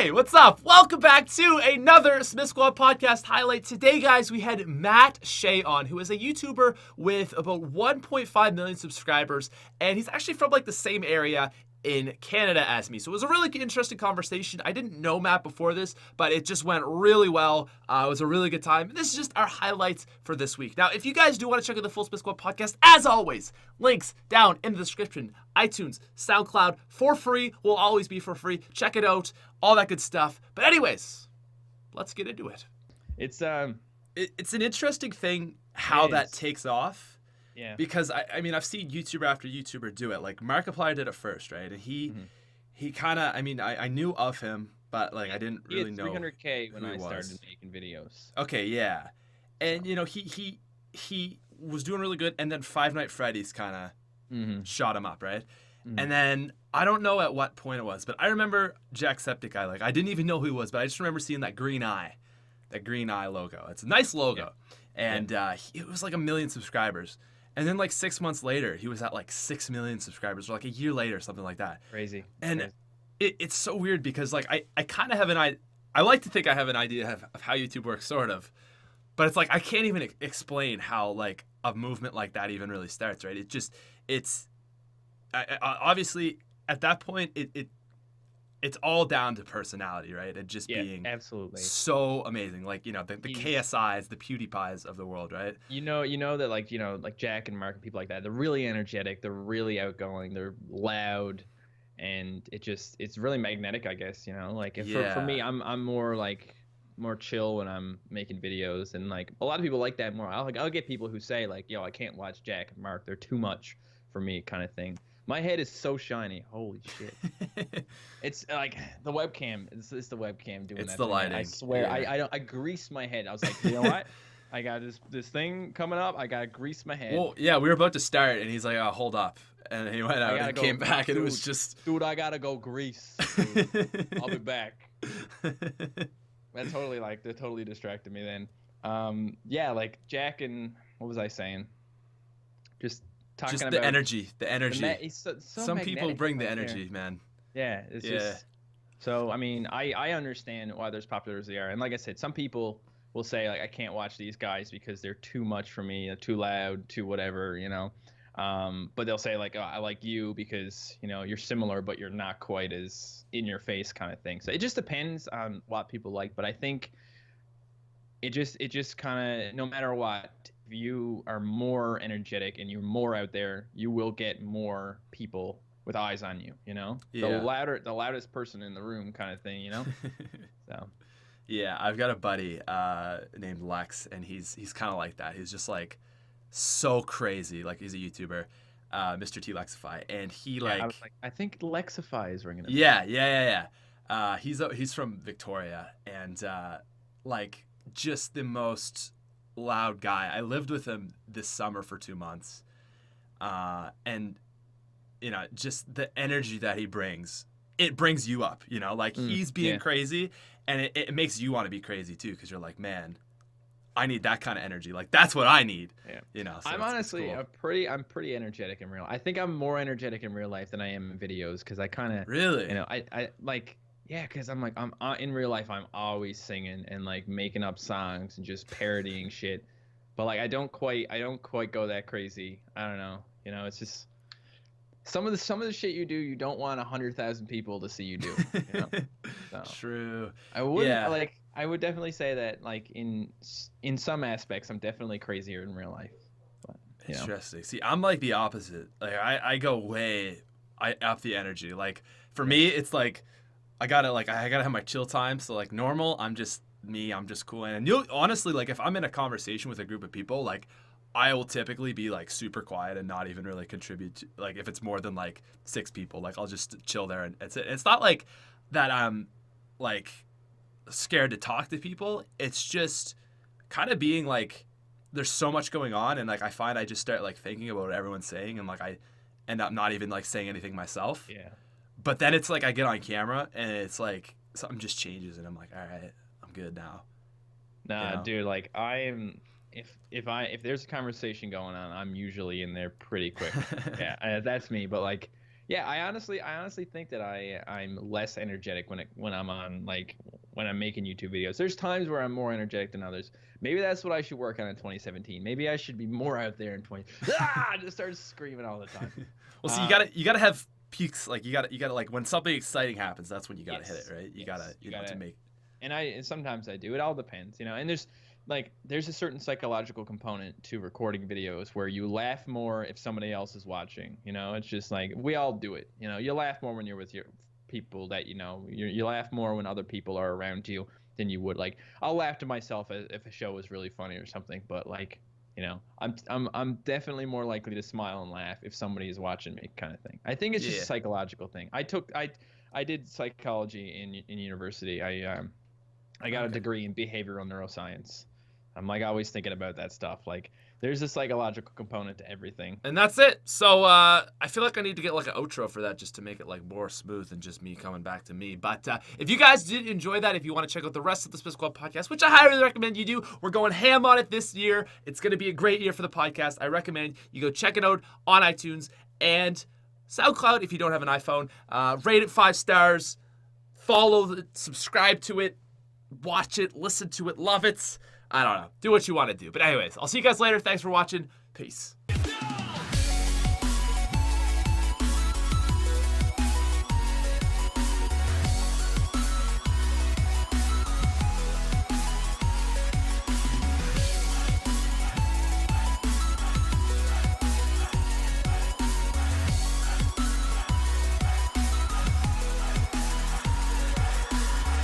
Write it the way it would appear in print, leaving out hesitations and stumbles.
Hey, what's up? Welcome back to another SmithSquad Podcast highlight. Today, guys, we had Matt Shea on, who is a YouTuber with about 1.5 million subscribers, and he's actually from like the same area in Canada as me. So it was a really interesting conversation. I didn't know Matt before this, but it just went really well. It was a really good time. This is just our highlights for this week. Now, if you guys do want to check out the full SmithSquad Podcast, as always, links down in the description. iTunes, SoundCloud, for free, will always be for free. Check it out, all that good stuff. But anyways, let's get into it. It's an interesting thing how that takes off. Yeah. Because I mean, I've seen YouTuber after YouTuber do it. Like Markiplier did it first, right? And he kind of, I mean, I knew of him, but like I didn't really know. 300K when I started making videos. Okay, yeah, and you know he was doing really good, and then Five Nights at Freddy's kind of shot him up, right? And then I don't know at what point it was, but I remember Jacksepticeye. Like I didn't even know who he was, but I just remember seeing that green eye logo. It's a nice logo, and it was like 1 million subscribers. And then like 6 months later, he was at like 6 million subscribers, or like a year later, something like that. Crazy. And it's so weird because like I kind of have I like to think I have an idea of how YouTube works, sort of. But it's like I can't even explain how like a movement like that even really starts, right? It's obviously at that point it's all down to personality, right? And just being absolutely so amazing. Like, you know, the KSIs, the PewDiePies of the world, right? You know that like Jack and Mark and people like that, they're really energetic, they're really outgoing, they're loud, and it's really magnetic, I guess, Like for me, I'm more chill when I'm making videos, and like a lot of people like that more. I'll get people who say like, yo, I can't watch Jack and Mark, they're too much for me, kind of thing. My head is so shiny. Holy shit. It's like the webcam. It's the webcam doing that. It's the lighting. I swear. Yeah. I greased my head. I was like, you know what? I got this thing coming up. I got to grease my head. Well, yeah, we were about to start, and he's like, oh, hold up. And he went out and came back, and it was just... Dude, I got to go grease. Dude. I'll be back. That totally distracted me then. Yeah, like Jack and... What was I saying? Just the energy. So some people bring the energy, man. Yeah, it's just so. I mean, I understand why there's popularity there, and like I said, some people will say like I can't watch these guys because they're too much for me, too loud, too whatever, But they'll say like, oh, I like you because you're similar, but you're not quite as in your face kind of thing. So it just depends on what people like, but I think it just kind of, no matter what, if you are more energetic and you're more out there, you will get more people with eyes on you, Yeah. The loudest person in the room kind of thing, So. Yeah, I've got a buddy named Lex, and he's kind of like that. He's just like so crazy. Like he's a YouTuber, Mr. T Lexify, and he I think Lexify is ringing. Yeah. He's from Victoria, and like just the most loud guy. I lived with him this summer for 2 months, and just the energy that he brings, it brings you up. Like he's being crazy, and it makes you want to be crazy too, because you're like, man, I need that kind of energy. Like that's what I need. So I'm honestly cool. I'm pretty energetic in real. I think I'm more energetic in real life than I am in videos, because I kind of really I like. Yeah, because I'm in real life, I'm always singing and like making up songs and just parodying shit, but like I don't quite go that crazy. I don't know, it's just some of the shit you do, you don't want 100,000 people to see you do. So, true. I would definitely say that like in some aspects, I'm definitely crazier in real life. But, Interesting. See, I'm like the opposite. Like I go I up the energy. Like for me, it's like. I gotta have my chill time. So like normal, I'm just me. I'm just cool. And you'll honestly, like if I'm in a conversation with a group of people, like I will typically be like super quiet and not even really contribute to, like if it's more than like 6 people, like I'll just chill there, and it's not like that I'm like scared to talk to people. It's just kind of being like there's so much going on, and like I find I just start like thinking about what everyone's saying, and like I end up not even like saying anything myself. Yeah. But then it's like I get on camera and it's like something just changes, and I'm like, all right, I'm good now. Nah, dude, like I am. If there's a conversation going on, I'm usually in there pretty quick. Yeah, that's me. But like Yeah, I honestly think that I'm less energetic when I'm on, like, when I'm making YouTube videos. There's times where I'm more energetic than others. Maybe that's what I should work on in 2017. Maybe I should be more out there in 20. Just start screaming all the time. Well, see, you gotta have peaks. Like you gotta like when something exciting happens, that's when you gotta hit Yes, it, right? You yes, gotta you know to gotta. make. And sometimes I do. It all depends, you know. And there's a certain psychological component to recording videos where you laugh more if somebody else is watching. You know, it's just like we all do it. You know, you laugh more when you're with your people that you know. You laugh more when other people are around you than you would. Like I'll laugh to myself if a show was really funny or something, but like. You know, I'm definitely more likely to smile and laugh if somebody is watching me, kind of thing. I think it's just a psychological thing. I did psychology in university. I got a degree in behavioral neuroscience. I'm like always thinking about that stuff. Like there's a psychological component to everything. And that's it. So I feel like I need to get like an outro for that just to make it like more smooth than just me coming back to me. But if you guys did enjoy that, if you want to check out the rest of the SmithSquad podcast, which I highly recommend you do, we're going ham on it this year. It's going to be a great year for the podcast. I recommend you go check it out on iTunes and SoundCloud if you don't have an iPhone. Rate it 5 stars. Follow, subscribe to it. Watch it, listen to it, love it. I don't know. Do what you want to do. But anyways, I'll see you guys later. Thanks for watching. Peace.